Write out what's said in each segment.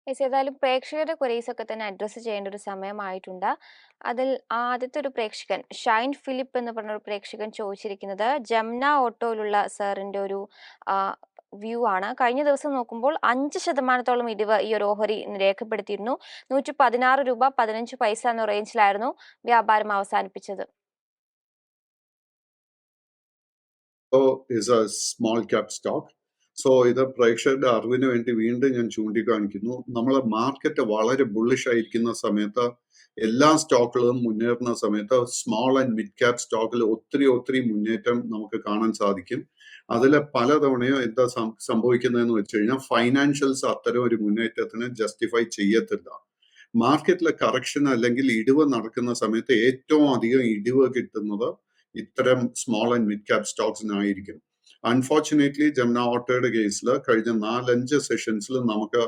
Yes, ഏതായാലും പ്രേക്ഷകരുടെ queries ഒക്കെ തന്നെ അഡ്രസ്സ് ചെയ്യേണ്ട ഒരു സമയമായിട്ടുണ്ട്. അതിൽ ആദ്യത്തെ ഒരു പ്രേക്ഷകൻ ഷൈൻ ഫിലിപ്പ് എന്ന് പറഞ്ഞൊരു പ്രേക്ഷകൻ ചോദിച്ചിരിക്കുന്നത് ജംന ഓട്ടോയിലുള്ള സാറിൻ്റെ ഒരു വ്യൂ ആണ്. കഴിഞ്ഞ ദിവസം നോക്കുമ്പോൾ 5% ഇടിവ് ഈ ഒരു ഓഹരി രേഖപ്പെടുത്തിയിരുന്നു. 116 രൂപ 15 പൈസ എന്ന റേഞ്ചിലായിരുന്നു വ്യാപാരം അവസാനിപ്പിച്ചത്. is a small cap stock. So ഇത് പ്രേക്ഷകരുടെ അറിവിന് വേണ്ടി വീണ്ടും ഞാൻ ചൂണ്ടിക്കാണിക്കുന്നു. നമ്മളെ മാർക്കറ്റ് വളരെ ബുള്ളിഷ് ആയിരിക്കുന്ന സമയത്ത് എല്ലാ സ്റ്റോക്കുകളും മുന്നേറുന്ന സമയത്ത് സ്മോൾ ആൻഡ് മിഡ് ക്യാപ് സ്റ്റോക്കിൽ ഒത്തിരി മുന്നേറ്റം നമുക്ക് കാണാൻ സാധിക്കും. അതിൽ പലതവണയോ എന്താ സംഭവിക്കുന്നതെന്ന് വെച്ച് കഴിഞ്ഞാൽ ഫൈനാൻഷ്യൽസ് അത്തരം ഒരു മുന്നേറ്റത്തിന് ജസ്റ്റിഫൈ ചെയ്യത്തില്ല. മാർക്കറ്റിലെ കറക്ഷൻ അല്ലെങ്കിൽ ഇടിവ് നടക്കുന്ന സമയത്ത് ഏറ്റവും അധികം ഇടിവ് കിട്ടുന്നത് ഇത്തരം സ്മോൾ ആൻഡ് മിഡ് ക്യാപ് സ്റ്റോക്സിനായിരിക്കും. അൺഫോർച്ചുനേറ്റ്ലി ജംന ഓട്ടോയുടെ കേസിൽ കഴിഞ്ഞ 4-5 സെഷൻസിൽ നമുക്ക്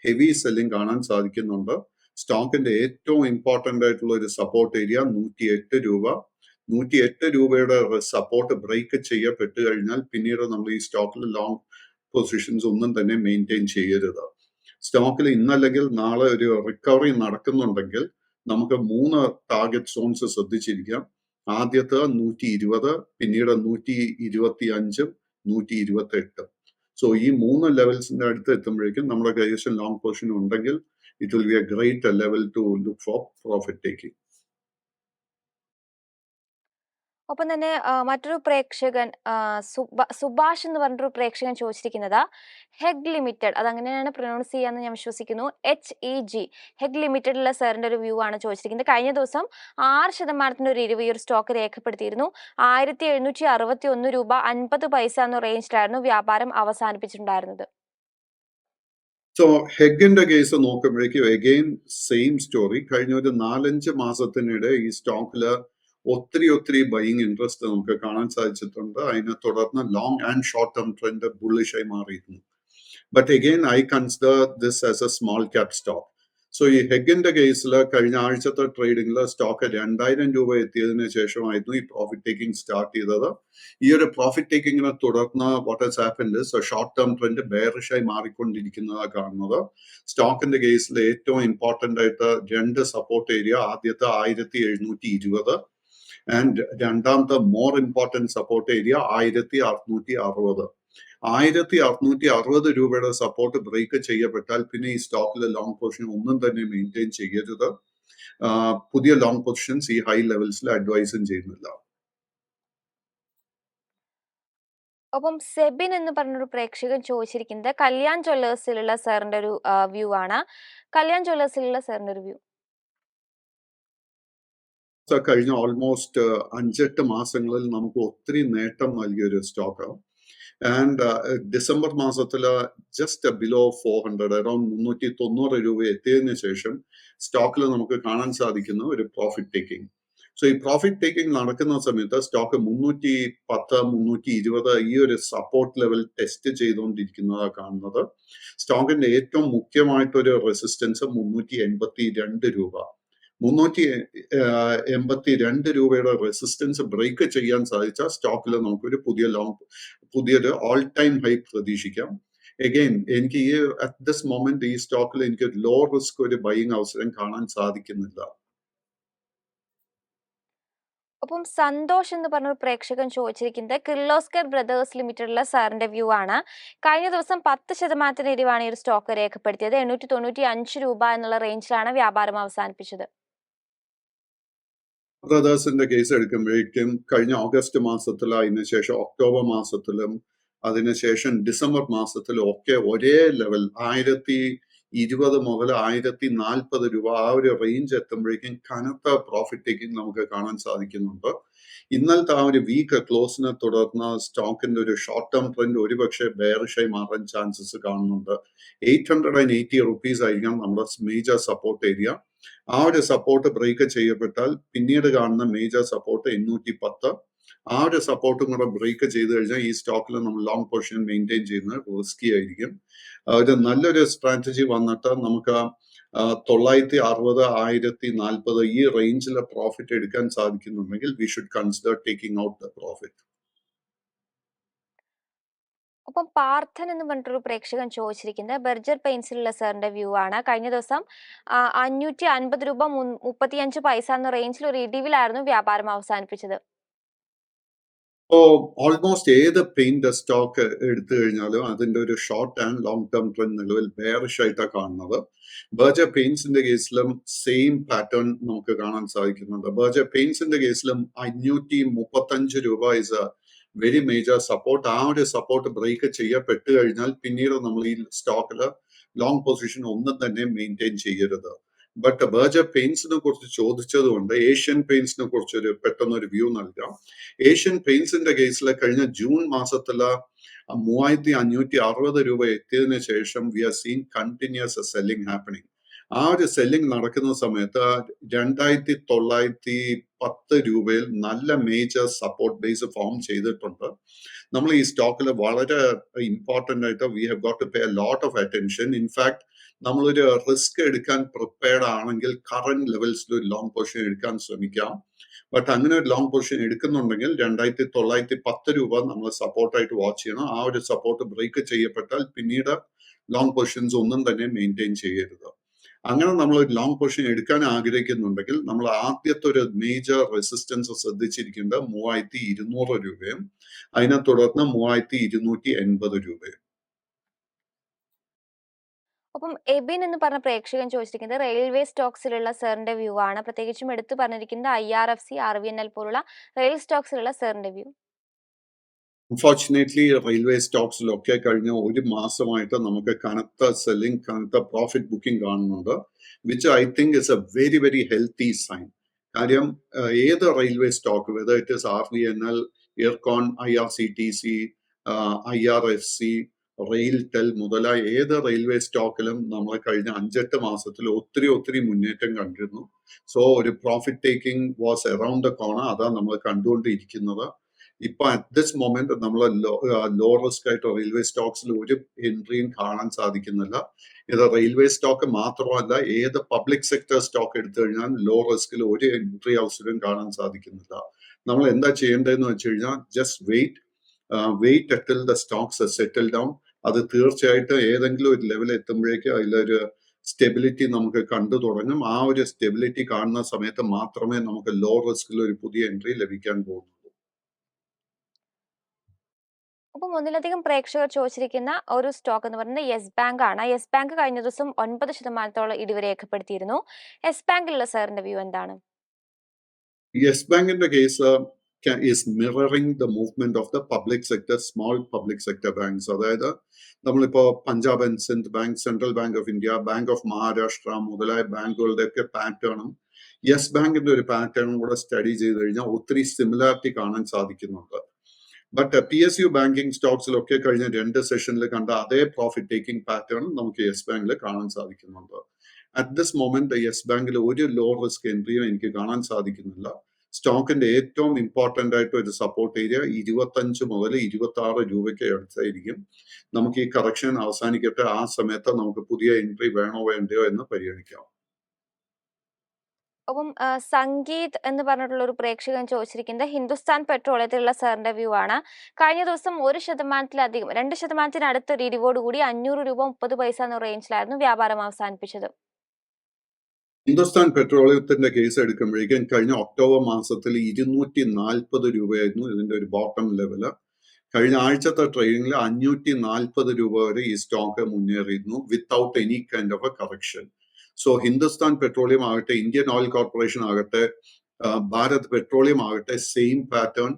ഹെവി സെല്ലിംഗ് കാണാൻ സാധിക്കുന്നുണ്ട്. സ്റ്റോക്കിന്റെ ഏറ്റവും ഇമ്പോർട്ടന്റ് ആയിട്ടുള്ള ഒരു സപ്പോർട്ട് ഏരിയ 108 രൂപ. 108 രൂപയുടെ സപ്പോർട്ട് ബ്രേക്ക് ചെയ്യപ്പെട്ട് കഴിഞ്ഞാൽ പിന്നീട് നമ്മൾ ഈ സ്റ്റോക്കിൽ ലോങ് പൊസിഷൻസ് ഒന്നും തന്നെ മെയിൻറ്റെയിൻ ചെയ്യരുത്. സ്റ്റോക്കിൽ ഇന്നല്ലെങ്കിൽ നാളെ ഒരു റിക്കവറി നടക്കുന്നുണ്ടെങ്കിൽ നമുക്ക് 3 ടാർഗറ്റ് സോൺസ് ശ്രദ്ധിച്ചിരിക്കാം. ആദ്യത്തെ 120, പിന്നീട് 125, 128. സോ ഈ 3 ലെവൽസിന്റെ അടുത്ത് എത്തുമ്പോഴേക്കും നമ്മുടെ കൈവശം ലോങ് പൊസിഷൻ ഉണ്ടെങ്കിൽ it will be A great level two look for profit taking. ഒപ്പം തന്നെ മറ്റൊരു പ്രേക്ഷകൻ സുഭാഷ് എന്ന് പറഞ്ഞൊരു പ്രേക്ഷകൻ ചോദിച്ചിരിക്കുന്നത് ഹെഗ് ലിമിറ്റഡ്, അതങ്ങനെയാണ് പ്രൊനൗൺസ് ചെയ്യാന്ന് ഞാൻ വിശ്വസിക്കുന്നു, HEG ഹെഗ് ലിമിറ്റഡിലുള്ള സാറിന്റെ ഒരു വ്യൂ ആണ് ചോദിച്ചിരിക്കുന്നത്. കഴിഞ്ഞ ദിവസം 6% ഒരു ഇടിവ് ഈ ഒരു സ്റ്റോക്ക് രേഖപ്പെടുത്തിയിരുന്നു. 1761 രൂപ 50 പൈസ എന്ന റേഞ്ചിലായിരുന്നു വ്യാപാരം അവസാനിപ്പിച്ചിട്ടുണ്ടായിരുന്നത്. സോ ഹെഗിന്റെ കേസ് നോക്കുമ്പോഴേക്കും അഗെയിൻ സെയിം സ്റ്റോറി. കഴിഞ്ഞ ഒരു 4-5 മാസത്തിനിടെ ഈ സ്റ്റോക്കില് ഒത്തിരി ബൈയിങ് ഇൻട്രസ്റ്റ് നമുക്ക് കാണാൻ സാധിച്ചിട്ടുണ്ട്. അതിനെ തുടർന്ന് long and short term trend ബുള്ളിഷായി മാറിയിരുന്നു. But again I consider this as a small cap stock. So ഈ ഹെഗിന്റെ കേസിൽ കഴിഞ്ഞ ആഴ്ചത്തെ ട്രേഡിംഗിൽ സ്റ്റോക്ക് 2000 രൂപ എത്തിയതിനു ശേഷമായിരുന്നു ഈ പ്രോഫിറ്റ് ടേക്കിംഗ് സ്റ്റാർട്ട് ചെയ്തത്. ഈ ഒരു പ്രോഫിറ്റ് ടേക്കിങ്ങിനെ തുടർന്ന് what has happened is short term trend ബെയറിഷായി മാറിക്കൊണ്ടിരിക്കുന്നതാണ് കാണുന്നത്. സ്റ്റോക്കിന്റെ കേസിൽ ഏറ്റവും ഇമ്പോർട്ടന്റ് ആയിട്ട് 2 സപ്പോർട്ട് ഏരിയ, ആദ്യത്തെ 1720 ആൻഡ് രണ്ടാമത്തെ മോർ ഇമ്പോർട്ടന്റ് സപ്പോർട്ട് ഏരിയ 1660. 1660 രൂപയുടെ സപ്പോർട്ട് ബ്രേക്ക് ചെയ്യപ്പെട്ടാൽ പിന്നെ ഈ സ്റ്റോക്കിലെ ലോങ് പൊസിഷൻ ഒന്നും തന്നെ മെയിൻറ്റെയിൻ ചെയ്യരുത്. പുതിയ ലോങ് പൊസിഷൻസ് ഈ ഹൈ ലെവൽസിൽ അഡ്വൈസും ചെയ്യുന്നില്ല. ഒപ്പം സെബിൻ എന്ന് പറഞ്ഞൊരു പ്രേക്ഷകൻ ചോദിച്ചിരിക്കുന്നത് കല്യാൺ ജ്വല്ലേഴ്സിലുള്ള സാറിന്റെ ഒരു വ്യൂ ആണ്. കല്യാൺ ജ്വല്ലേഴ്സിലുള്ള സാറിന്റെ ഒരു വ്യൂ. കഴിഞ്ഞ ഓൾമോസ്റ്റ് 5-8 മാസങ്ങളിൽ നമുക്ക് ഒത്തിരി നേട്ടം നൽകിയ ഒരു സ്റ്റോക്കാണ്. ആൻഡ് ഡിസംബർ മാസത്തില് ജസ്റ്റ് ബിലോ 400, അറൌണ്ട് 390 രൂപ എത്തിയതിനു ശേഷം സ്റ്റോക്കിൽ നമുക്ക് കാണാൻ സാധിക്കുന്ന ഒരു പ്രോഫിറ്റ് ടേക്കിംഗ്. സോ ഈ പ്രോഫിറ്റ് ടേക്കിംഗ് നടക്കുന്ന സമയത്ത് സ്റ്റോക്ക് 310, 320 ഈ ഒരു സപ്പോർട്ട് ലെവൽ ടെസ്റ്റ് ചെയ്തുകൊണ്ടിരിക്കുന്നതാണ് കാണുന്നത്. സ്റ്റോക്കിന്റെ ഏറ്റവും മുഖ്യമായിട്ടൊരു റെസിസ്റ്റൻസ് 382 രൂപ. 382 രൂപയുടെ റെസിസ്റ്റൻസ് ബ്രേക്ക് ചെയ്യാൻ സാധിച്ച സ്റ്റോക്കിൽ നമുക്കൊരു പുതിയൊരു ഓൾ ടൈം ഹൈ പ്രതീക്ഷിക്കാം. എഗെയിൻ എനിക്ക് ഈ അറ്റ് ദിസ് മൊമെന്റ് ഈ സ്റ്റോക്കിൽ എനിക്ക് ലോ റിസ്ക് ഒരു ബൈയിങ് അവസരം കാണാൻ സാധിക്കുന്നില്ല. ഒപ്പം സന്തോഷ് എന്ന് പറഞ്ഞൊരു പ്രേക്ഷകൻ ചോദിച്ചിരിക്കുന്നത് കിർലോസ്കർ ബ്രദേഴ്സ് ലിമിറ്റഡിലെ സാറിന്റെ വ്യൂ ആണ്. കഴിഞ്ഞ ദിവസം 10% ഇടിവാണ് ഈ ഒരു സ്റ്റോക്ക് രേഖപ്പെടുത്തിയത്. 895 രൂപ എന്നുള്ള റേഞ്ചിലാണ് വ്യാപാരം അവസാനിപ്പിച്ചത്. ബ്രദേഴ്സിന്റെ കേസ് എടുക്കുമ്പോഴേക്കും കഴിഞ്ഞ ഓഗസ്റ്റ് മാസത്തിലും അതിനുശേഷം ഒക്ടോബർ മാസത്തിലും അതിനുശേഷം ഡിസംബർ മാസത്തിലും ഒക്കെ ഒരേ ലെവൽ 1020 മുതൽ 1040 രൂപ ആ ഒരു റേഞ്ച് എത്തുമ്പോഴേക്കും കനത്ത പ്രോഫിറ്റ് ടേക്കിംഗ് നമുക്ക് കാണാൻ സാധിക്കുന്നുണ്ട്. ഇന്നലത്തെ ആ ഒരു വീക്ക് ക്ലോസിനെ തുടർന്ന് സ്റ്റോക്കിന്റെ ഒരു ഷോർട്ട് ടേം ട്രെൻഡ് ഒരുപക്ഷെ ബെയറിഷായി മാറാൻ ചാൻസസ് കാണുന്നുണ്ട്. 880 റുപ്പീസ് ആയിരിക്കാം നമ്മുടെ മേജർ സപ്പോർട്ട് ഏരിയ. ആ ഒരു സപ്പോർട്ട് ബ്രേക്ക് ചെയ്യപ്പെട്ടാൽ പിന്നീട് കാണുന്ന മേജർ സപ്പോർട്ട് 810. ആ ഒരു സപ്പോർട്ടും കൂടെ ബ്രേക്ക് ചെയ്ത് കഴിഞ്ഞാൽ ഈ സ്റ്റോക്കിൽ നമ്മൾ ലോങ് പൊസിഷൻ മെയിൻറ്റെയിൻ ചെയ്യുന്നത് റിസ്കി ആയിരിക്കും. ഒരു നല്ലൊരു സ്ട്രാറ്റജി വന്നിട്ട് നമുക്ക് 960, 1040 ഈ റേഞ്ചിലെ പ്രോഫിറ്റ് എടുക്കാൻ സാധിക്കുന്നുണ്ടെങ്കിൽ we should consider taking out the profit. ഒപ്പം പാർത്ഥൻ എന്ന് പറഞ്ഞിട്ടൊരു പ്രേക്ഷകൻ ചോദിച്ചിരിക്കുന്നത് ബർജർ പെയിന്റ്സിലുള്ള സാറിന്റെ വ്യൂ ആണ്. കഴിഞ്ഞ ദിവസം 550 രൂപ 35 പൈസ എന്ന റേഞ്ചിൽ ഒരു ഇടിവിലായിരുന്നു വ്യാപാരം അവസാനിപ്പിച്ചത്. ഓൾമോസ്റ്റ് ഏത് പെയിന്റ് സ്റ്റോക്ക് എടുത്തു കഴിഞ്ഞാലും അതിന്റെ ഒരു short and long term trend നിലവിൽ ബെയറിഷ് ആയിട്ടാണ് കാണുന്നത്. ബർജർ പെയിന്റ്സിന്റെ കേസിലും സെയിം പാറ്റേൺ നമുക്ക് കാണാൻ സാധിക്കുന്നുണ്ട്. ബർജർ പെയിന്റ്സിന്റെ കേസിലും 535 രൂപ is a very major support. ആ ഒരു സപ്പോർട്ട് ബ്രേക്ക് ചെയ്യപ്പെട്ട് കഴിഞ്ഞാൽ പിന്നീട് നമ്മൾ ഈ സ്റ്റോക്കിൽ ലോങ് പൊസിഷൻ ഒന്നും തന്നെ മെയിൻറ്റെയിൻ ചെയ്യരുത്. ബട്ട് ബർജർ പെയിന്റ്സിനെ കുറിച്ച് ചോദിച്ചതുകൊണ്ട് ഏഷ്യൻ പെയിന്റ്സിനെ കുറിച്ച് പെട്ടെന്നൊരു വ്യൂ നൽകാം. ഏഷ്യൻ പെയിന്റ്സിന്റെ കേസിൽ കഴിഞ്ഞ ജൂൺ മാസത്തില് 3560 രൂപ എത്തിയതിനു ശേഷം we are seen continuous selling happening. ആ ഒരു സെല്ലിംഗ് നടക്കുന്ന സമയത്ത് 2910 രൂപയിൽ നല്ല മേജർ സപ്പോർട്ട് ബേസ് ഫോം ചെയ്തിട്ടുണ്ട്. നമ്മൾ ഈ സ്റ്റോക്കിൽ വളരെ ഇമ്പോർട്ടന്റ് ആയിട്ട് we have got to pay a lot of attention. In fact നമ്മളൊരു റിസ്ക് എടുക്കാൻ പ്രിപ്പയർഡ് ആണെങ്കിൽ കറന്റ് ലെവൽസിൽ ഒരു ലോങ് പൊസിഷൻ എടുക്കാൻ ശ്രമിക്കാം. ബട്ട് അങ്ങനെ ഒരു ലോങ് പൊസിഷൻ എടുക്കുന്നുണ്ടെങ്കിൽ 2910 രൂപ നമ്മൾ സപ്പോർട്ടായിട്ട് വാച്ച് ചെയ്യണം. ആ ഒരു സപ്പോർട്ട് ബ്രേക്ക് ചെയ്യപ്പെട്ടാൽ പിന്നീട് ലോങ് പൊസിഷൻസ് ഒന്നും തന്നെ മെയിൻറ്റെയിൻ ചെയ്യരുത്. അങ്ങനെ നമ്മൾ ഒരു ലോങ് പൊസിഷൻ എടുക്കാൻ ആഗ്രഹിക്കുന്നുണ്ടെങ്കിൽ നമ്മൾ ആദ്യത്തെ ഒരു മേജർ റെസിസ്റ്റൻസ് ശ്രദ്ധിച്ചിരിക്കേണ്ടത് 3200 രൂപയും അതിനെ തുടർന്ന് 3280 രൂപയും. ഒപ്പം എബിൻ എന്ന് പറഞ്ഞ പ്രേക്ഷകൻ ചോദിച്ചിരിക്കുന്നത് റെയിൽവേ സ്റ്റോക്സിലുള്ള സാറിന്റെ വ്യൂ ആണ്. പ്രത്യേകിച്ചും എടുത്തു പറഞ്ഞിരിക്കുന്നത് IRFC, RVNL പോലുള്ള റെയിൽ സ്റ്റോക്സിലുള്ള സാറിന്റെ വ്യൂ. അൺഫോർച്ചുനേറ്റ്ലി റെയിൽവേ സ്റ്റോക്സിലൊക്കെ കഴിഞ്ഞ ഒരു മാസമായിട്ട് നമുക്ക് കനത്ത സെല്ലിംഗ്, കനത്ത പ്രോഫിറ്റ് ബുക്കിംഗ് കാണുന്നുണ്ട്, which I think is a very very healthy sign. കാര്യം ഏത് railway stock, whether it is RVNL, Ircon, IRCTC, IRFC, RailTel മുതലായ ഏത് റെയിൽവേ സ്റ്റോക്കിലും നമ്മൾ കഴിഞ്ഞ 5-8 മാസത്തിൽ ഒത്തിരി മുന്നേറ്റം കണ്ടിരുന്നു. സോ ഒരു profit taking was around the corner. അതാണ് നമ്മൾ കണ്ടുകൊണ്ടിരിക്കുന്നത്. ഇപ്പൊ അറ്റ് ദിസ് മൊമെന്റ് നമ്മൾ ലോ റിസ്ക് ആയിട്ട് റെയിൽവേ സ്റ്റോക്സിൽ ഒരു എൻട്രിയും കാണാൻ സാധിക്കുന്നില്ല. ഇത് റെയിൽവേ സ്റ്റോക്ക് മാത്രമല്ല, ഏത് പബ്ലിക് സെക്ടർ സ്റ്റോക്ക് എടുത്തു കഴിഞ്ഞാൽ ലോ റിസ്കിൽ ഒരു എൻട്രി അവസരം കാണാൻ സാധിക്കുന്നില്ല. നമ്മൾ എന്താ ചെയ്യേണ്ടതെന്ന് വെച്ച് കഴിഞ്ഞാൽ just wait until the stocks settle down. അത് തീർച്ചയായിട്ടും ഏതെങ്കിലും ഒരു ലെവൽ എത്തുമ്പോഴേക്കും അതിലൊരു സ്റ്റെബിലിറ്റി നമുക്ക് കണ്ടു തുടങ്ങും. ആ ഒരു സ്റ്റെബിലിറ്റി കാണുന്ന സമയത്ത് മാത്രമേ നമുക്ക് ലോ റിസ്കിൽ ഒരു പുതിയ എൻട്രി ലഭിക്കാൻ പോകുന്നുള്ളൂ. അപ്പം ഒന്നിലധികം പ്രേക്ഷകർ ചോദിച്ചിരിക്കുന്ന ഒരു സ്റ്റോക്ക് എന്ന് പറയുന്നത് യെസ് ബാങ്ക് ആണ്. യെസ് ബാങ്ക് കഴിഞ്ഞ ദിവസം 9% ഇടിവ് രേഖപ്പെടുത്തിയിരുന്നു. യെസ് ബാങ്കിലുള്ള സാറിന്റെ വ്യൂ എന്താണ്? യെസ് ബാങ്കിന്റെ case is mirroring the movement of the public sector, small public sector banks. അതായത് നമ്മളിപ്പോ Punjab and Sindh bank, central bank of India, bank of Maharashtra മുതലായ ബാങ്കുകളുടെ ഒക്കെ പാറ്റേണും യെസ് ബാങ്കിന്റെ ഒരു പാറ്റേണും കൂടെ സ്റ്റഡി ചെയ്ത് കഴിഞ്ഞാൽ ഒത്തിരി സിമിലാരിറ്റി കാണാൻ സാധിക്കുന്നുണ്ട്. ബട്ട് PSU ബാങ്കിങ് സ്റ്റോക്സിലൊക്കെ കഴിഞ്ഞ 2 സെഷനിൽ കണ്ട അതേ പ്രോഫിറ്റ് ടേക്കിംഗ് പാറ്റേൺ നമുക്ക് യെസ് ബാങ്കിൽ കാണാൻ സാധിക്കുന്നുണ്ട്. അറ്റ് ദിസ് മൊമെന്റ് യെസ് ബാങ്കിൽ ഒരു ലോ റിസ്ക് എൻട്രിയും എനിക്ക് കാണാൻ സാധിക്കുന്നില്ല. സ്റ്റോക്കിന്റെ ഏറ്റവും ഇമ്പോർട്ടന്റ് ആയിട്ട് ഒരു സപ്പോർട്ട് ഏരിയ 25 മുതൽ 26 രൂപയ്ക്ക് അടുത്തായിരിക്കും. നമുക്ക് ഈ കറക്ഷൻ അവസാനിക്കട്ടെ, ആ സമയത്ത് നമുക്ക് പുതിയ എൻട്രി വേണോ വേണ്ടയോ എന്ന് പരിഗണിക്കാം. അപ്പം സംഗീത് എന്ന് പറഞ്ഞിട്ടുള്ള ഒരു പ്രേക്ഷകൻ ചോദിച്ചിരിക്കുന്നത് ഹിന്ദുസ്ഥാൻ പെട്രോളിയത്തിലുള്ള സാറിന്റെ വ്യൂ ആണ്. കഴിഞ്ഞ ദിവസം 1%-ലധികം 2%-അടുത്തൊരു ഇടിവോടുകൂടി 500 രൂപ 30 പൈസ എന്ന റേഞ്ചിലായിരുന്നു വ്യാപാരം അവസാനിപ്പിച്ചത്. ഹിന്ദുസ്ഥാൻ പെട്രോളിയത്തിന്റെ കേസ് എടുക്കുമ്പോഴേക്കും കഴിഞ്ഞ ഒക്ടോബർ മാസത്തിൽ 240 രൂപയായിരുന്നു ഇതിന്റെ ഒരു ബോട്ടം ലെവല്. കഴിഞ്ഞ ആഴ്ചത്തെ ട്രേഡിംഗിൽ 540 രൂപ വരെ ഈ സ്റ്റോക്ക് മുന്നേറിയിരുന്നു without any kind of a correction. So Hindustan Petroleum ആകട്ടെ, ഇന്ത്യൻ ഓയിൽ കോർപ്പറേഷൻ ആകട്ടെ, ഭാരത് പെട്രോളിയം ആകട്ടെ, സെയിം പാറ്റേൺ.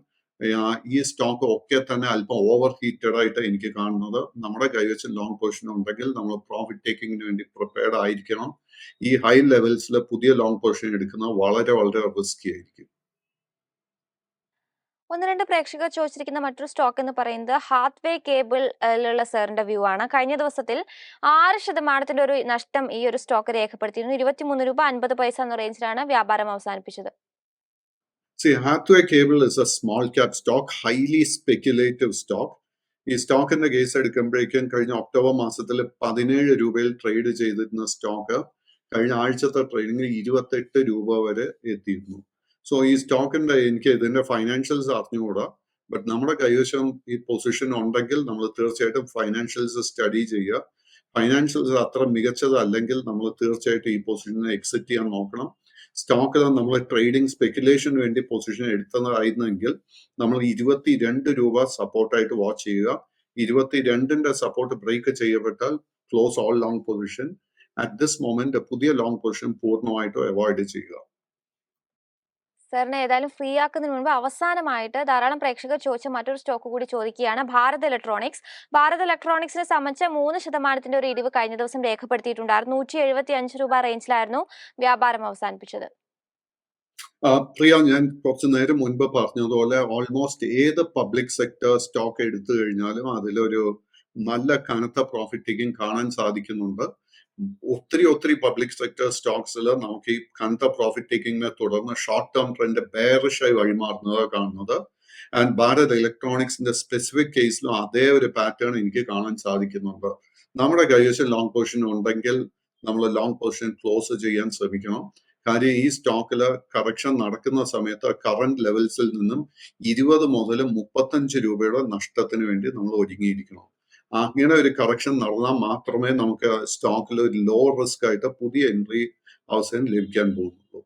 ഈ സ്റ്റോക്ക് ഒക്കെ തന്നെ അല്പം ഓവർ ഹീറ്റഡ് ആയിട്ട് എനിക്ക് കാണുന്നത്. നമ്മുടെ കൈവശം ലോങ് പൊസിഷൻ ഉണ്ടെങ്കിൽ നമ്മൾ പ്രോഫിറ്റ് ടേക്കിങ്ങിന് വേണ്ടി പ്രിപ്പയർഡ് ആയിരിക്കണം. ഈ ഹൈ ലെവൽസിൽ പുതിയ ലോങ് പൊസിഷൻ എടുക്കുന്നത് വളരെ റിസ്കി ആയിരിക്കും. 1-2 പ്രേക്ഷകർ ചോദിച്ചിരിക്കുന്ന മറ്റൊരു സ്റ്റോക്ക് എന്ന് പറയുന്നത് ഹാത്വേ കേബിളിലുള്ള സാറിന്റെ വ്യൂ ആണ്. കഴിഞ്ഞ ദിവസത്തിൽ 6% ഒരു നഷ്ടം ഈ ഒരു സ്റ്റോക്ക് രേഖപ്പെടുത്തിയിരുന്നു. 23 രൂപ 50 പൈസ എന്ന റേഞ്ചിലാണ് വ്യാപാരം അവസാനിപ്പിച്ചത്. See, Hathway Cable is a small cap stock, highly speculative stock. ഈ സ്റ്റോക്കിന്റെ കേസ് എടുക്കുമ്പോഴേക്കും കഴിഞ്ഞ ഒക്ടോബർ മാസത്തിൽ 17 രൂപയിൽ ട്രേഡ് ചെയ്തിരുന്ന സ്റ്റോക്ക് കഴിഞ്ഞ ആഴ്ചത്തെ ട്രേഡിംഗിൽ 28 രൂപ വരെ എത്തിയിരുന്നു. സോ ഈ സ്റ്റോക്കിന്റെ എനിക്ക് ഇതിന്റെ ഫൈനാൻഷ്യൽസ് അറിഞ്ഞുകൂടാ. ബട്ട് നമ്മുടെ കൈവശം ഈ പൊസിഷൻ ഉണ്ടെങ്കിൽ നമ്മൾ തീർച്ചയായിട്ടും ഫൈനാൻഷ്യൽസ് സ്റ്റഡി ചെയ്യുക. ഫൈനാൻഷ്യൽസ് അത്ര മികച്ചതല്ലെങ്കിൽ നമ്മൾ തീർച്ചയായിട്ടും ഈ പൊസിഷനെ എക്സിറ്റ് ചെയ്യാൻ നോക്കണം. സ്റ്റോക്കിൽ നമ്മൾ ട്രേഡിംഗ് സ്പെക്കുലേഷന് വേണ്ടി പൊസിഷൻ എടുത്തതായിരുന്നെങ്കിൽ നമ്മൾ 22 രൂപ സപ്പോർട്ടായിട്ട് വാച്ച് ചെയ്യുക. 22ന്റെ സപ്പോർട്ട് ബ്രേക്ക് ചെയ്യപ്പെട്ടാൽ close all long position. At this moment പുതിയ ലോങ് പൊസിഷൻ പൂർണ്ണമായിട്ടും അവോയ്ഡ് ചെയ്യുക. സാറിനെ ഏതായാലും ഫ്രീ ആക്കുന്നതിന് മുൻപ് അവസാനമായിട്ട് ധാരാളം പ്രേക്ഷകർ ചോദിച്ച മറ്റൊരു സ്റ്റോക്ക് കൂടി ചോദിക്കുകയാണ്. ഭാരത് ഇലക്ട്രോണിക്സ്. ഭാരത് ഇലക്ട്രോണിക്സിനെ സംബന്ധിച്ച് 3% ഒരു ഇടിവ് കഴിഞ്ഞ ദിവസം രേഖപ്പെടുത്തിയിട്ടുണ്ടായിരുന്നു. 175 രൂപ റേഞ്ചിലായിരുന്നു വ്യാപാരം അവസാനിപ്പിച്ചത്. പ്രിയ, ഞാൻ കുറച്ചു നേരം മുൻപ് പറഞ്ഞതുപോലെ ഓൾമോസ്റ്റ് ഏത് പബ്ലിക് സെക്ടർ സ്റ്റോക്ക് എടുത്തു കഴിഞ്ഞാലും അതിലൊരു നല്ല കനത്ത പ്രോഫിറ്റ് ടേക്കിംഗ് കാണാൻ സാധിക്കുന്നുണ്ട്. ഒത്തിരി പബ്ലിക് സെക്ടർ സ്റ്റോക്സിൽ നമുക്ക് ഈ കനത്ത പ്രോഫിറ്റ് ടേക്കിങ്ങിനെ തുടർന്ന് ഷോർട്ട് ടേം ട്രെൻഡ് ബെയറിഷായി വഴിമാറുന്നത് കാണുന്നത്. ആൻഡ് ഭാരത് ഇലക്ട്രോണിക്സിന്റെ സ്പെസിഫിക് കേസിലും അതേ ഒരു പാറ്റേൺ എനിക്ക് കാണാൻ സാധിക്കുന്നുണ്ട്. നമ്മുടെ കൈവശം ലോങ് പൊസിഷൻ ഉണ്ടെങ്കിൽ നമ്മൾ ലോങ് പൊസിഷൻ ക്ലോസ് ചെയ്യാൻ ശ്രമിക്കണം. കാര്യം ഈ സ്റ്റോക്കിൽ കറക്ഷൻ നടക്കുന്ന സമയത്ത് കറന്റ് ലെവൽസിൽ നിന്നും 20 മുതൽ 35 രൂപയുടെ നഷ്ടത്തിന് വേണ്ടി നമ്മൾ ഒരുങ്ങിയിരിക്കണം. അങ്ങനെ ഒരു കറക്ഷൻ നടന്നാൽ മാത്രമേ നമുക്ക് സ്റ്റോക്കിൽ ഒരു ലോ റിസ്ക് ആയിട്ട് പുതിയ എൻട്രി അവസരം ലഭിക്കാൻ പോകുന്നുള്ളൂ.